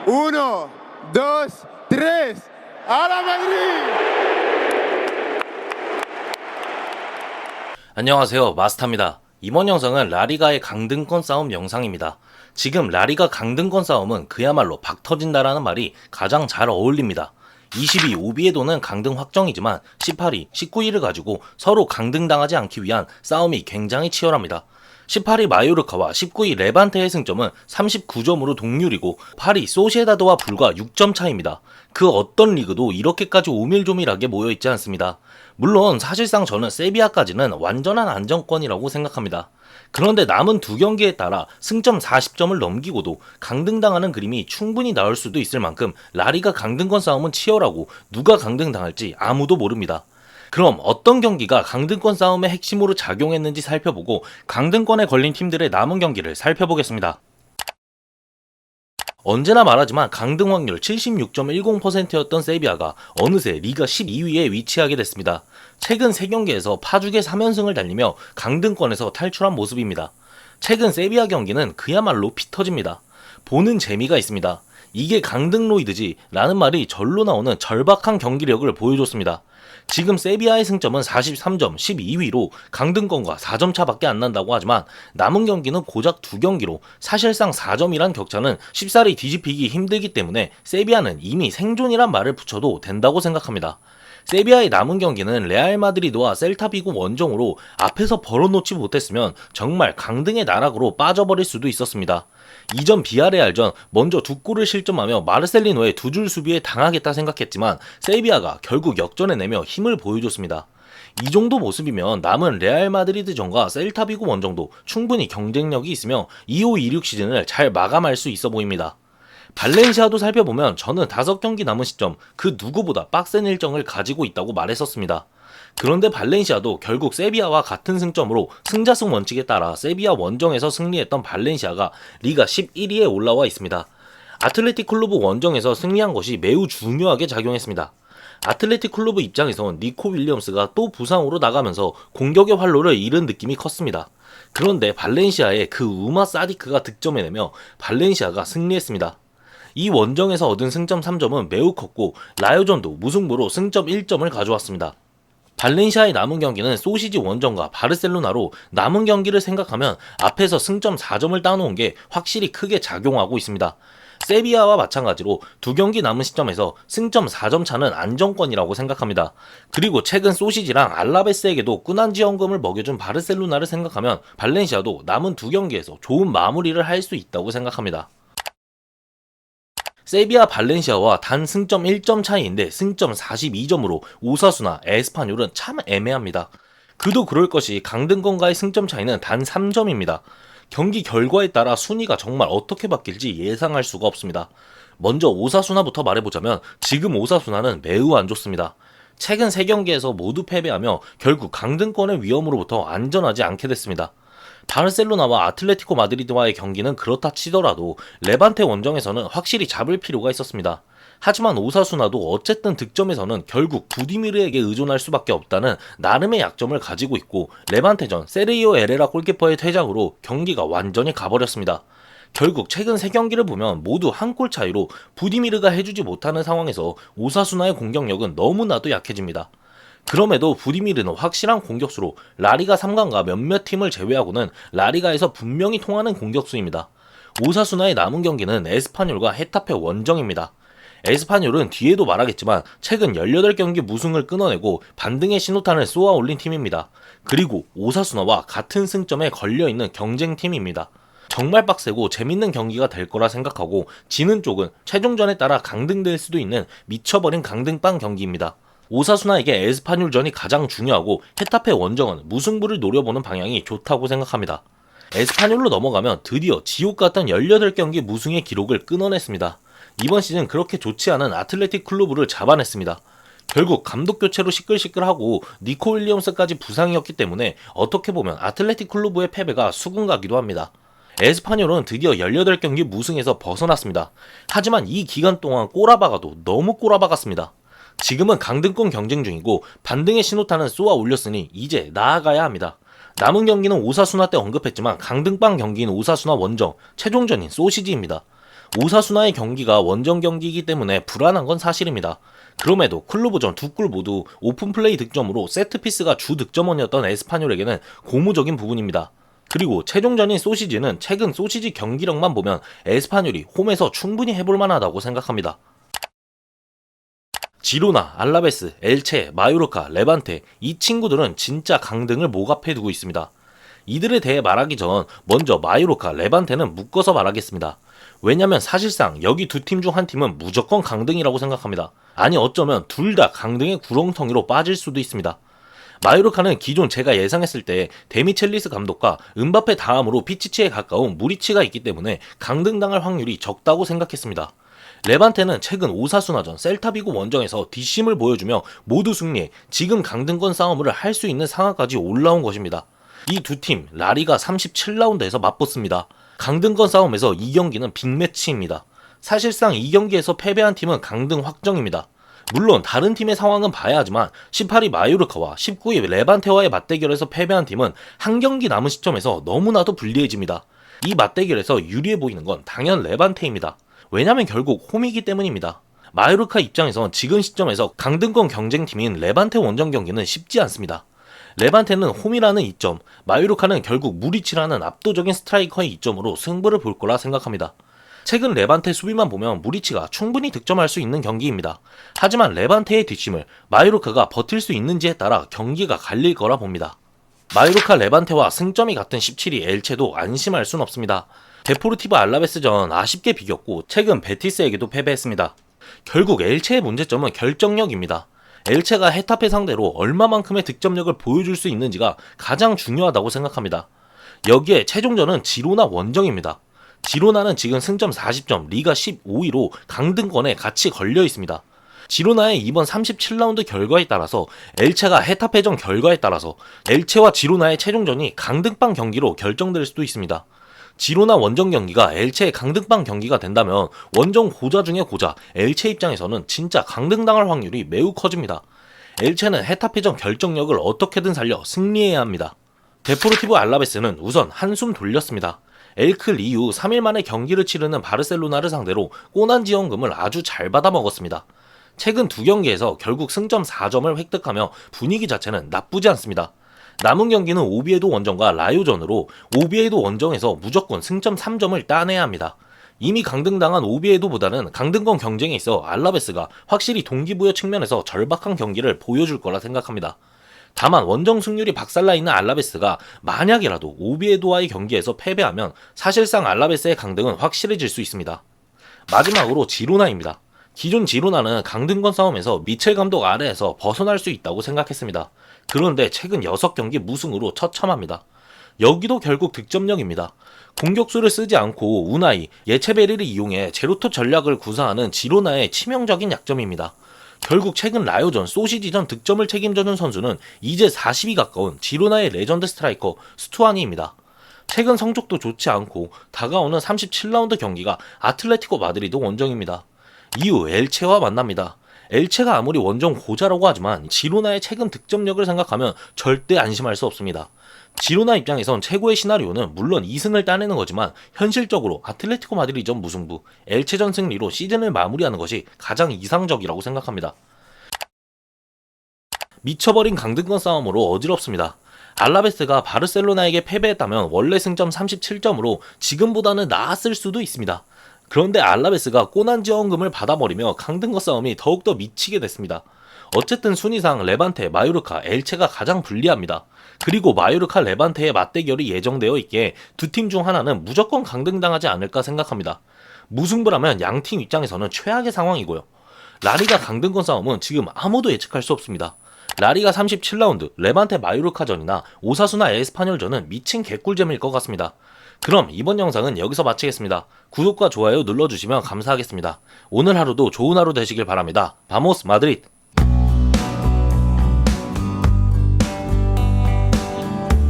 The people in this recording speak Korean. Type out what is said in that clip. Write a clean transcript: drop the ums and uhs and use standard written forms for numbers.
Uno, dos, tres. ¡A la Madrid! 안녕하세요, 마스타입니다. 이번 영상은 라리가의 강등권 싸움 영상입니다. 지금 라리가 강등권 싸움은 그야말로 박 터진다라는 말이 가장 잘 어울립니다. 22 오비에도는 강등 확정이지만 18위, 19위를 가지고 서로 강등당하지 않기 위한 싸움이 굉장히 치열합니다. 18위 마요르카와 19위 레반테의 승점은 39점으로 동률이고 8위 소시에다드와 불과 6점 차이입니다. 그 어떤 리그도 이렇게까지 오밀조밀하게 모여있지 않습니다. 물론 사실상 저는 세비야까지는 완전한 안정권이라고 생각합니다. 그런데 남은 두 경기에 따라 승점 40점을 넘기고도 강등당하는 그림이 충분히 나올 수도 있을 만큼 라리가 강등권 싸움은 치열하고 누가 강등당할지 아무도 모릅니다. 그럼 어떤 경기가 강등권 싸움의 핵심으로 작용했는지 살펴보고 강등권에 걸린 팀들의 남은 경기를 살펴보겠습니다. 언제나 말하지만 강등 확률 76.10%였던 세비야가 어느새 리가 12위에 위치하게 됐습니다. 최근 3경기에서 파죽의 3연승을 달리며 강등권에서 탈출한 모습입니다. 최근 세비야 경기는 그야말로 피 터집니다. 보는 재미가 있습니다. 이게 강등로이드지 라는 말이 절로 나오는 절박한 경기력을 보여줬습니다. 지금 세비야의 승점은 43점 12위로 강등권과 4점 차밖에 안 난다고 하지만 남은 경기는 고작 2경기로 사실상 4점이란 격차는 쉽사리 뒤집히기 힘들기 때문에 세비야는 이미 생존이란 말을 붙여도 된다고 생각합니다. 세비야의 남은 경기는 레알 마드리드와 셀타비고 원정으로 앞에서 벌어놓지 못했으면 정말 강등의 나락으로 빠져버릴 수도 있었습니다. 이전 비아레알전 먼저 2골을 실점하며 마르셀리노의 두 줄 수비에 당하겠다 생각했지만 세비야가 결국 역전해내며 힘을 보여줬습니다. 이 정도 모습이면 남은 레알 마드리드전과 셀타비고 원정도 충분히 경쟁력이 있으며 25-26 시즌을 잘 마감할 수 있어 보입니다. 발렌시아도 살펴보면 저는 5경기 남은 시점 그 누구보다 빡센 일정을 가지고 있다고 말했었습니다. 그런데 발렌시아도 결국 세비야와 같은 승점으로 승자승 원칙에 따라 세비야 원정에서 승리했던 발렌시아가 리가 11위에 올라와 있습니다. 아틀레틱 클루브 원정에서 승리한 것이 매우 중요하게 작용했습니다. 아틀레틱 클루브 입장에선 니코 윌리엄스가 또 부상으로 나가면서 공격의 활로를 잃은 느낌이 컸습니다. 그런데 발렌시아의 그 우마 사디크가 득점해내며 발렌시아가 승리했습니다. 이 원정에서 얻은 승점 3점은 매우 컸고 라요전도 무승부로 승점 1점을 가져왔습니다. 발렌시아의 남은 경기는 소시지 원정과 바르셀로나로 남은 경기를 생각하면 앞에서 승점 4점을 따놓은 게 확실히 크게 작용하고 있습니다. 세비야와 마찬가지로 2경기 남은 시점에서 승점 4점 차는 안정권이라고 생각합니다. 그리고 최근 소시지랑 알라베스에게도 꾼한 지원금을 먹여준 바르셀로나를 생각하면 발렌시아도 남은 2경기에서 좋은 마무리를 할 수 있다고 생각합니다. 세비야 발렌시아와 단 승점 1점 차이인데 승점 42점으로 오사수나 에스파뇰은 참 애매합니다. 그도 그럴 것이 강등권과의 승점 차이는 단 3점입니다. 경기 결과에 따라 순위가 정말 어떻게 바뀔지 예상할 수가 없습니다. 먼저 오사수나부터 말해보자면 지금 오사수나는 매우 안 좋습니다. 최근 3경기에서 모두 패배하며 결국 강등권의 위험으로부터 안전하지 않게 됐습니다. 바르셀로나와 아틀레티코 마드리드와의 경기는 그렇다 치더라도 레반테 원정에서는 확실히 잡을 필요가 있었습니다. 하지만 오사수나도 어쨌든 득점에서는 결국 부디미르에게 의존할 수밖에 없다는 나름의 약점을 가지고 있고 레반테전 세르히오 에레라 골키퍼의 퇴장으로 경기가 완전히 가버렸습니다. 결국 최근 3경기를 보면 모두 한 골 차이로 부디미르가 해주지 못하는 상황에서 오사수나의 공격력은 너무나도 약해집니다. 그럼에도 부디미르는 확실한 공격수로 라리가 3강과 몇몇 팀을 제외하고는 라리가에서 분명히 통하는 공격수입니다. 오사수나의 남은 경기는 에스파뇰과 헤타페 원정입니다. 에스파뇰은 뒤에도 말하겠지만 최근 18경기 무승을 끊어내고 반등의 신호탄을 쏘아 올린 팀입니다. 그리고 오사수나와 같은 승점에 걸려있는 경쟁팀입니다. 정말 빡세고 재밌는 경기가 될 거라 생각하고 지는 쪽은 최종전에 따라 강등될 수도 있는 미쳐버린 강등빵 경기입니다. 오사수나에게 에스파뇰전이 가장 중요하고 헤타페 원정은 무승부를 노려보는 방향이 좋다고 생각합니다. 에스파뇰로 넘어가면 드디어 지옥 같던 18경기 무승의 기록을 끊어냈습니다. 이번 시즌 그렇게 좋지 않은 아틀레틱 클루브를 잡아냈습니다. 결국 감독 교체로 시끌시끌하고 니코 윌리엄스까지 부상이었기 때문에 어떻게 보면 아틀레틱 클루브의 패배가 수군가기도 합니다. 에스파뇰은 드디어 18경기 무승에서 벗어났습니다. 하지만 이 기간 동안 꼬라박아도 너무 꼬라박았습니다. 지금은 강등권 경쟁 중이고 반등의 신호탄은 쏘아 올렸으니 이제 나아가야 합니다. 남은 경기는 오사수나 때 언급했지만 강등빵 경기인 오사수나 원정, 최종전인 소시지입니다. 오사수나의 경기가 원정 경기이기 때문에 불안한 건 사실입니다. 그럼에도 클로브전 두 골 모두 오픈플레이 득점으로 세트피스가 주 득점원이었던 에스파뇰에게는 고무적인 부분입니다. 그리고 최종전인 소시지는 최근 소시지 경기력만 보면 에스파뇰이 홈에서 충분히 해볼 만하다고 생각합니다. 지로나, 알라베스, 엘체, 마요르카, 레반테 이 친구들은 진짜 강등을 목앞에 두고 있습니다. 이들에 대해 말하기 전 먼저 마요르카, 레반테는 묶어서 말하겠습니다. 왜냐면 사실상 여기 두 팀 중 한 팀은 무조건 강등이라고 생각합니다. 아니 어쩌면 둘 다 강등의 구렁텅이로 빠질 수도 있습니다. 마요르카는 기존 제가 예상했을 때 데미첼리스 감독과 은바페 다음으로 피치치에 가까운 무리치가 있기 때문에 강등당할 확률이 적다고 생각했습니다. 레반테는 최근 오사수나전 셀타비고 원정에서 뒷심을 보여주며 모두 승리해 지금 강등권 싸움을 할 수 있는 상황까지 올라온 것입니다. 이 두 팀 라리가 37라운드에서 맞붙습니다. 강등권 싸움에서 이 경기는 빅매치입니다. 사실상 이 경기에서 패배한 팀은 강등 확정입니다. 물론 다른 팀의 상황은 봐야 하지만 18위 마요르카와 19위 레반테와의 맞대결에서 패배한 팀은 한 경기 남은 시점에서 너무나도 불리해집니다. 이 맞대결에서 유리해 보이는 건 당연 레반테입니다. 왜냐면 결국 홈이기 때문입니다. 마요르카 입장에선 지금 시점에서 강등권 경쟁팀인 레반테 원정 경기는 쉽지 않습니다. 레반테는 홈이라는 이점, 마요르카는 결국 무리치라는 압도적인 스트라이커의 이점으로 승부를 볼 거라 생각합니다. 최근 레반테 수비만 보면 무리치가 충분히 득점할 수 있는 경기입니다. 하지만 레반테의 뒷심을 마요르카가 버틸 수 있는지에 따라 경기가 갈릴 거라 봅니다. 마요르카 레반테와 승점이 같은 17위 엘체도 안심할 순 없습니다. 데포르티보 알라베스전 아쉽게 비겼고 최근 베티스에게도 패배했습니다. 결국 엘체의 문제점은 결정력입니다. 엘체가 헤타페 상대로 얼마만큼의 득점력을 보여줄 수 있는지가 가장 중요하다고 생각합니다. 여기에 최종전은 지로나 원정입니다. 지로나는 지금 승점 40점, 리가 15위로 강등권에 같이 걸려 있습니다. 지로나의 이번 37라운드 결과에 따라서 엘체가 헤타페전 결과에 따라서 엘체와 지로나의 최종전이 강등빵 경기로 결정될 수도 있습니다. 지로나 원정 경기가 엘체의 강등빵 경기가 된다면 원정 고자 중의 고자 엘체 입장에서는 진짜 강등당할 확률이 매우 커집니다. 엘체는 헤타페전 결정력을 어떻게든 살려 승리해야 합니다. 데포르티보 알라베스는 우선 한숨 돌렸습니다. 엘클 이후 3일 만에 경기를 치르는 바르셀로나를 상대로 꼬난 지원금을 아주 잘 받아먹었습니다. 최근 두 경기에서 결국 승점 4점을 획득하며 분위기 자체는 나쁘지 않습니다. 남은 경기는 오비에도 원정과 라요전으로 오비에도 원정에서 무조건 승점 3점을 따내야 합니다. 이미 강등당한 오비에도보다는 강등권 경쟁에 있어 알라베스가 확실히 동기부여 측면에서 절박한 경기를 보여줄 거라 생각합니다. 다만 원정 승률이 박살나 있는 알라베스가 만약이라도 오비에도와의 경기에서 패배하면 사실상 알라베스의 강등은 확실해질 수 있습니다. 마지막으로 지로나입니다. 기존 지로나는 강등권 싸움에서 미첼 감독 아래에서 벗어날 수 있다고 생각했습니다. 그런데 최근 6경기 무승으로 처참합니다. 여기도 결국 득점력입니다. 공격수를 쓰지 않고 우나이, 예체베리를 이용해 제로토 전략을 구사하는 지로나의 치명적인 약점입니다. 결국 최근 라요전, 소시지전 득점을 책임져준 선수는 이제 40이 가까운 지로나의 레전드 스트라이커 스투아니입니다. 최근 성적도 좋지 않고 다가오는 37라운드 경기가 아틀레티코 마드리드 원정입니다. 이후 엘체와 만납니다. 엘체가 아무리 원정 고자라고 하지만 지로나의 최근 득점력을 생각하면 절대 안심할 수 없습니다. 지로나 입장에선 최고의 시나리오는 물론 2승을 따내는 거지만 현실적으로 아틀레티코 마드리드전 무승부, 엘체전 승리로 시즌을 마무리하는 것이 가장 이상적이라고 생각합니다. 미쳐버린 강등권 싸움으로 어지럽습니다. 알라베스가 바르셀로나에게 패배했다면 원래 승점 37점으로 지금보다는 나았을 수도 있습니다. 그런데 알라베스가 꼬난 지원금을 받아버리며 강등권 싸움이 더욱더 미치게 됐습니다. 어쨌든 순위상 레반테, 마요르카, 엘체가 가장 불리합니다. 그리고 마요르카, 레반테의 맞대결이 예정되어 있기에 두 팀 중 하나는 무조건 강등당하지 않을까 생각합니다. 무승부라면 양팀 입장에서는 최악의 상황이고요. 라리가 강등권 싸움은 지금 아무도 예측할 수 없습니다. 라리가 37라운드, 레반테 마요르카전이나 오사수나 에스파뇰전은 미친 개꿀잼일 것 같습니다. 그럼 이번 영상은 여기서 마치겠습니다. 구독과 좋아요 눌러주시면 감사하겠습니다. 오늘 하루도 좋은 하루 되시길 바랍니다. 바모스 마드리드!